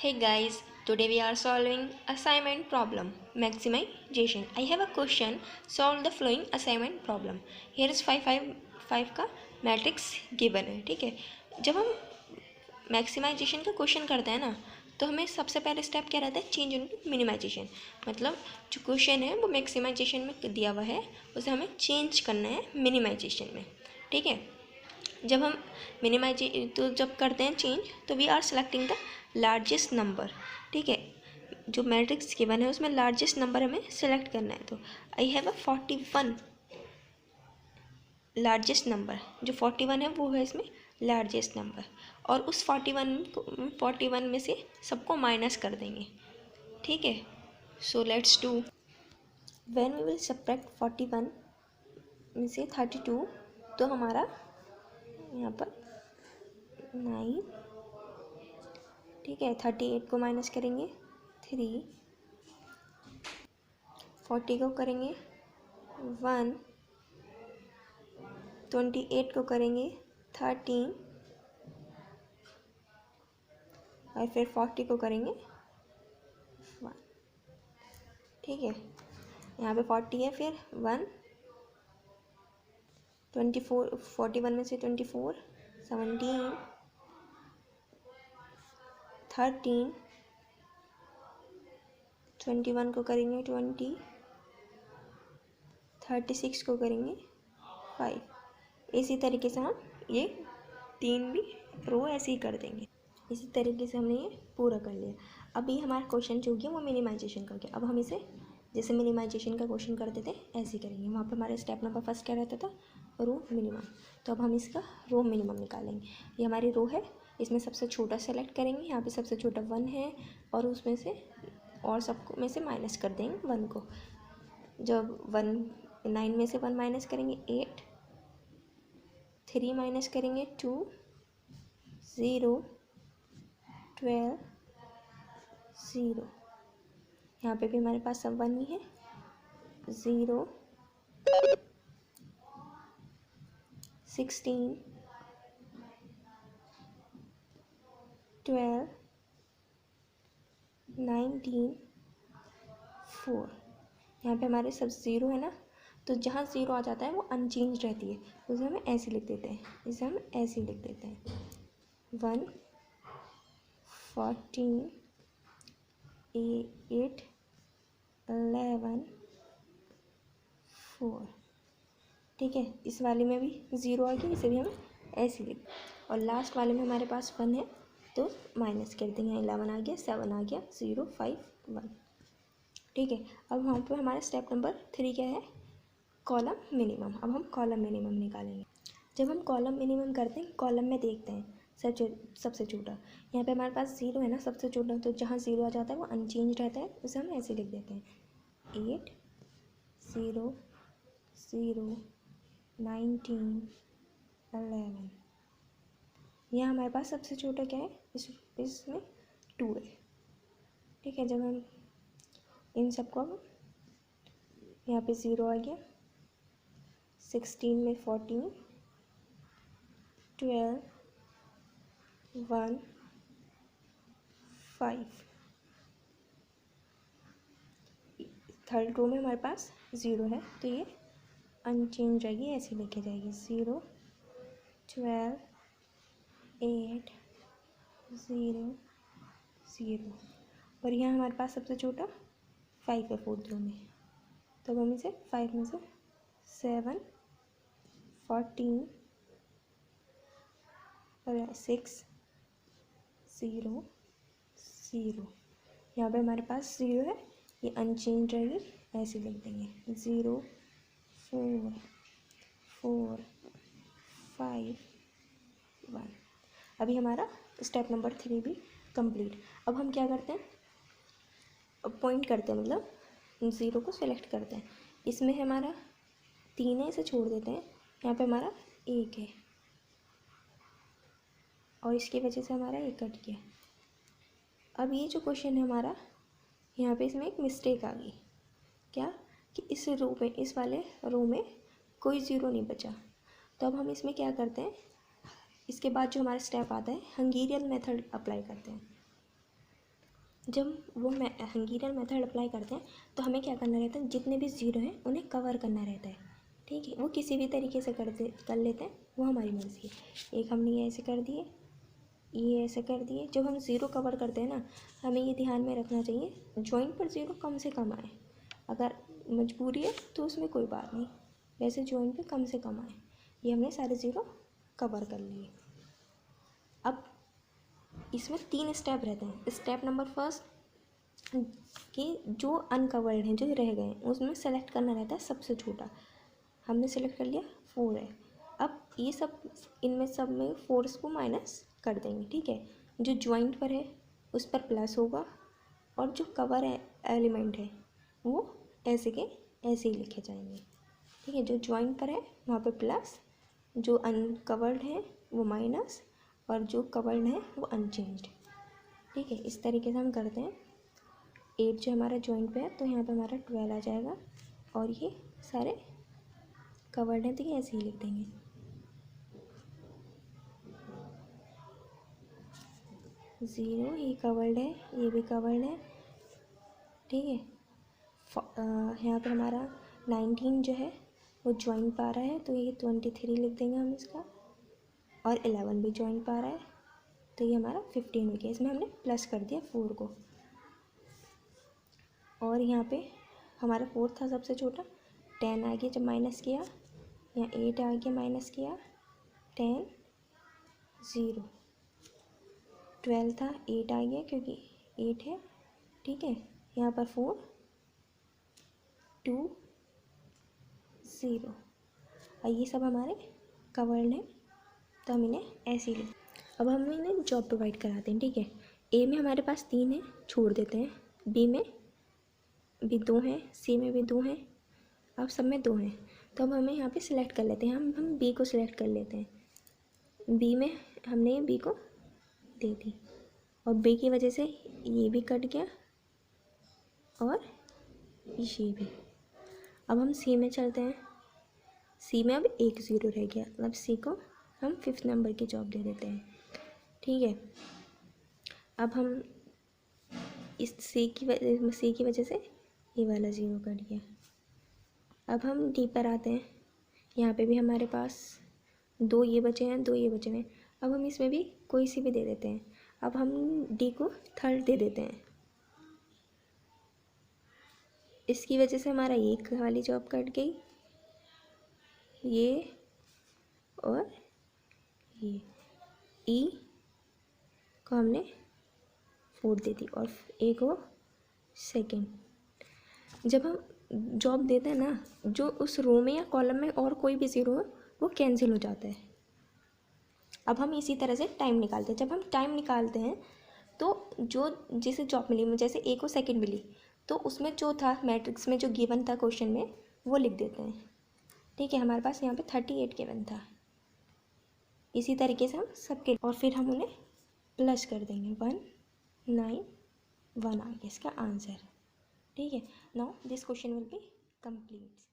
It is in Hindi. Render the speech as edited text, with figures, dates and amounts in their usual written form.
Hey guys, today we are solving assignment problem maximization. I have a question. Solve the following assignment problem. Here is 5 का मैट्रिक्स गिवन है. ठीक है, जब हम मैक्सिमाइजेशन का क्वेश्चन करते हैं ना, तो हमें सबसे पहले स्टेप क्या रहता है, चेंज इनटू मिनिमाइजेशन. मतलब जो क्वेश्चन है वो मैक्सिमाइजेशन में दिया हुआ है, उसे हमें चेंज करना है मिनिमाइजेशन में. ठीक है, जब हम तो जब करते हैं चेंज, तो we are selecting the largest number. ठीक है, जो मैट्रिक्स गिवन है उसमें लार्जेस्ट नंबर हमें सेलेक्ट करना है. तो I have a 41 largest number. जो 41 है वो है इसमें लार्जेस्ट नंबर, और उस 41 में से सबको माइनस कर देंगे. ठीक है, so let's do. When we will subtract 41 में से 32, तो हमारा यहाँ पर 9. ठीक है, 38 को माइनस करेंगे 3, 40 को करेंगे 1, 28 को करेंगे 13, और फिर 40 को करेंगे 1. ठीक है, यहाँ पे 40 है, फिर 1, 24, 41 में से 24, 17, 13, 21 को करेंगे 20, 36 को करेंगे 5. इसी तरीके से हम ये 3 भी रो ऐसे ही कर देंगे. इसी तरीके से हमने ये पूरा कर लिया. अभी हमारा क्वेश्चन जो गया वो मिनिमाइजेशन का गया. अब हम इसे जैसे मिनिमाइजेशन का क्वेश्चन करते थे ऐसे करेंगे. वहाँ पे हमारे स्टेप नंबर फर्स्ट क्या रहता था, रो मिनिमम. तो अब हम इसका रो मिनिमम निकालेंगे. ये हमारी रो है, इसमें सबसे छोटा सेलेक्ट करेंगे. यहाँ पे सबसे छोटा 1 है, और उसमें से और सबको में से माइनस कर देंगे 1 को. जब 9 में से 1 माइनस करेंगे 8, 3 माइनस करेंगे 2, 0, 12, 0. यहाँ पे भी हमारे पास सब 1 ही है. 0, 16, 12, 19, 4. यहाँ पे हमारे सब 0 है ना, तो जहाँ 0 आ जाता है वो अनचेंज रहती है, तो उसे हम ऐसे लिख देते हैं. 1, 14, 8, 11, 4. ठीक है, इस वाले में भी 0 आ गया, इसे भी हम ऐसे लिख. और लास्ट वाले में हमारे पास 1 है, तो माइनस कर देंगे. 11 आ गया, 7 आ गया, 0, 5, 1. ठीक है, अब वहाँ पर हमारा स्टेप नंबर 3 क्या है, कॉलम मिनिमम. अब हम कॉलम मिनिमम निकालेंगे. जब हम कॉलम मिनिमम करते हैं, कॉलम में देखते हैं सबसे छोटा. यहाँ पे हमारे पास 0 है ना सबसे छोटा, तो जहाँ 0 आ जाता है वो अनचेंज रहता है, उसे हम ऐसे लिख देते हैं. 8, 0, 0, 19, 11. यहाँ हमारे पास सबसे छोटा क्या है, इसमें 2 है. ठीक है, जब हम इन सबको, अब यहाँ पे 0 आ गया, 16 में 14, 12, 1, 5. थर्ड रो में हमारे पास 0 है, तो ये अनचेंज रहेगी, ऐसे लेके जाएगी. 0, 12, 8, 0, 0. और यहाँ हमारे पास सबसे छोटा 5 है फोर्थ रो में, तो हम इसे 5 में से 7, 14 और 6, 0, 0. यहाँ पे हमारे पास 0 है, ये अनचेंज रहेगी, ऐसे लिख देंगे. 0, 4, 4, 5, 1. अभी हमारा स्टेप नंबर 3 भी कंप्लीट. अब हम क्या करते हैं, अब पॉइंट करते हैं, मतलब 0 को सिलेक्ट करते हैं. इसमें हमारा 3 है, इसे छोड़ देते हैं. यहाँ पे हमारा 1 है, और इसकी वजह से हमारा 1 कट गया. अब ये जो क्वेश्चन है हमारा, यहाँ पे इसमें एक मिस्टेक आ गई. क्या कि इस रो में, इस वाले रो में कोई 0 नहीं बचा. तो अब हम इसमें क्या करते हैं, इसके बाद जो हमारा स्टेप आता है, हंगेरियन मेथड अप्लाई करते हैं. जब वो हंगेरियन मेथड अप्लाई करते हैं तो हमें क्या करना रहता है, जितने भी ज़ीरो हैं उन्हें कवर करना रहता है। ठीक है, वो किसी भी तरीके से कर लेते हैं, वो हमारी मर्ज़ी है। एक हमने ये ऐसे कर दिए, ये ऐसे कर दिए। जब हम ज़ीरो कवर करते हैं ना, हमें ये ध्यान में रखना चाहिए जॉइंट पर ज़ीरो कम से कम आए। अगर मजबूरी है तो उसमें कोई बात नहीं, वैसे जॉइंट पे कम से कम आए। ये हमने सारे ज़ीरो कवर कर लिए। अब इसमें 3 स्टेप रहते हैं। स्टेप नंबर फर्स्ट कि जो अनकवर्ड हैं, जो रह गए हैं, उसमें सेलेक्ट करना रहता है सबसे छोटा। हमने सेलेक्ट कर लिया 4 है। अब ये सब, इनमें सब में 4 को माइनस कर देंगे। ठीक है, जो ज्वाइंट पर है उस पर प्लस होगा, और जो कवर एलिमेंट है वो ऐसे के ऐसे ही लिखे जाएंगे। ठीक है, जो ज्वाइंट पर है वहाँ पे प्लस, जो अनकवर्ड है वो माइनस, और जो कवर्ड है वो अनचेंज्ड। ठीक है, इस तरीके से हम करते हैं। 8 जो हमारा ज्वाइंट पे है तो यहाँ पे हमारा 12 आ जाएगा, और ये सारे कवर्ड हैं तो ये ऐसे ही लिख देंगे। ज़ीरो, ये कवर्ड है, ये भी कवर्ड है। ठीक है, यहाँ पर हमारा 19 जो है वो ज्वाइंट पा रहा है, तो ये 23 लिख देंगे हम इसका, और 11 भी ज्वाइंट पा रहा है, तो ये हमारा 15 हो गया। इसमें हमने प्लस कर दिया 4 को, और यहाँ पे हमारा 4 था सबसे छोटा, 10 आ गया जब माइनस किया, यहाँ 8 आ गया माइनस किया, 10 0, 12 था, 8 आ गया क्योंकि 8 है। ठीक है, यहाँ पर 4 2 0, और ये सब हमारे कवर्ड हैं, तो हम इन्हें ऐसे ही लिख। अब हम इन्हें जॉब प्रोवाइड कराते हैं। ठीक है, ए में हमारे पास 3 है, छोड़ देते हैं। बी में भी 2 हैं, सी में भी 2 हैं, अब सब में 2 हैं, तो अब हमें यहाँ पे सिलेक्ट कर लेते हैं। हम बी को सिलेक्ट कर लेते हैं। बी में हमने बी को दे दी, और बी की वजह से ये भी कट गया और ये भी। अब हम सी में चलते हैं। सी में अब 1 0 रह गया, अब सी को हम 5th नंबर की जॉब दे देते हैं। ठीक है, अब हम इस सी की वजह से ये वाला 0 कट गया। अब हम डी पर आते हैं। यहाँ पे भी हमारे पास 2 ये बचे हैं, 2 ये बचे हैं। अब हम इसमें भी कोई सी भी दे देते हैं। अब हम डी को 3rd दे देते हैं। इसकी वजह से हमारा एक वाली जॉब कट गई, ये और ये। ई को हमने 4 दे दी, और ए को 2nd। जब हम जॉब देते हैं ना, जो उस रो में या कॉलम में और कोई भी 0 हो वो कैंसिल हो जाता है। अब हम इसी तरह से टाइम निकालते हैं। जब हम टाइम निकालते हैं तो जो जिसे जॉब मिली, जैसे ए को 2nd मिली, तो उसमें जो था मैट्रिक्स में जो गिवन था क्वेश्चन में वो लिख देते हैं। ठीक है, हमारे पास यहाँ पे 38 गिवन था। इसी तरीके से हम सबके, और फिर हम उन्हें प्लस कर देंगे। 1 9 1 आ गया इसका आंसर। ठीक है, now this question will be complete.